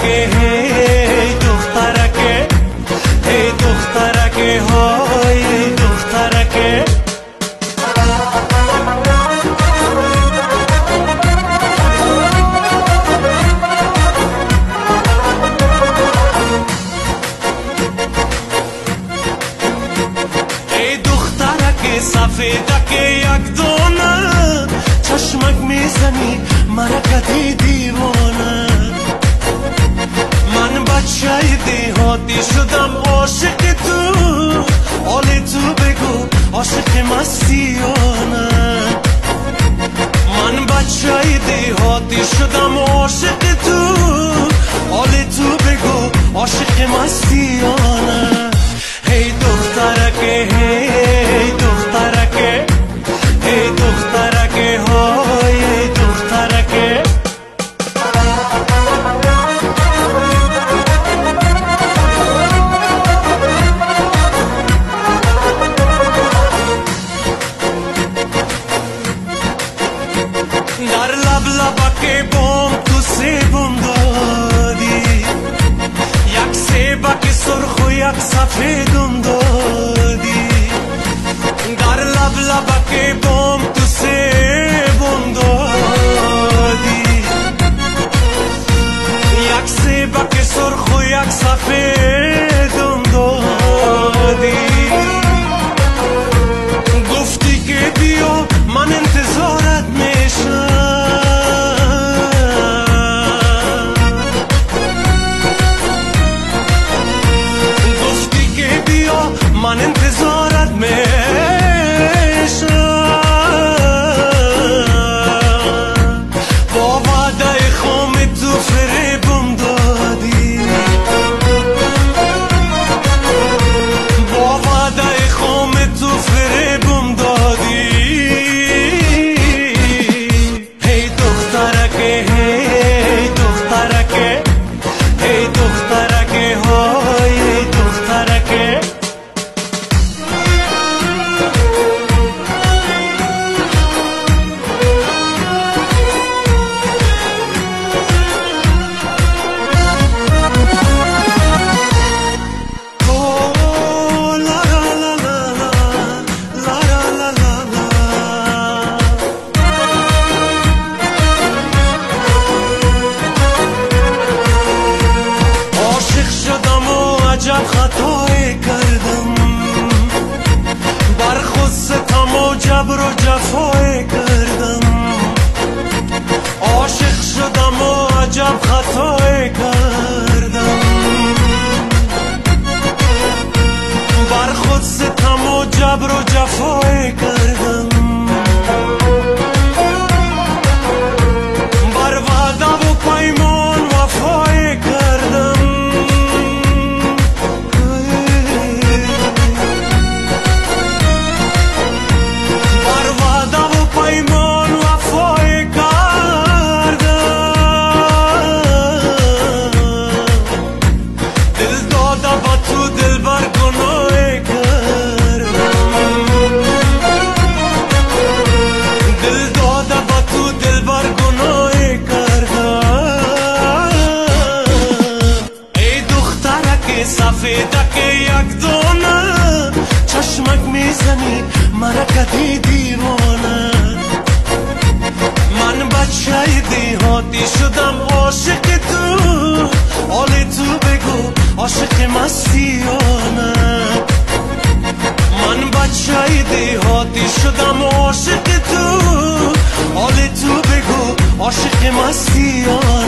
هی دخترکه هی دخترکه های دخترکه ای دخترکه سفیدکه یک دونه چشمک میزنی مرکتی دیوانه من بچه دیهاتی شدم عاشق تو حال تو بگو عاشق مستیانه من بچه دیهاتی شدم عاشق تو حال تو بگو عاشق مستیانه هی دخترکه هی دخترکه هی دخترکه های دخترکه در لب لبک بام تو سیبم دادی یک سیبک سرخ و یک سفیدم دادی در لب لبک بام تو سیبم دادی یک سیبک سرخ و یک سفیدم دادی گفتی که بیا من انتظارت میشم گفتی که بیا من انتظارت میشم با وعده خام تو فریبم دادی با وعده خام تو فریبم دادی هی دخترکه هی دخترکه هی دخترکه های دخترکه عجب خطایی کردم بر خود ستم و جبر و جفایی کردم عاشق شدم و عجب خطایی کردم بر خود ستم و جبر و جفایی کردم بر وعده و پیمان وفایی کردم سفیدکه یک دونه چشمک میزنی مرکتی دیوانه من بچه دیهاتی شدم عاشق تو حال تو بگو عاشق مستیانه من بچه دیهاتی شدم عاشق تو حال تو بگو عاشق مستیانه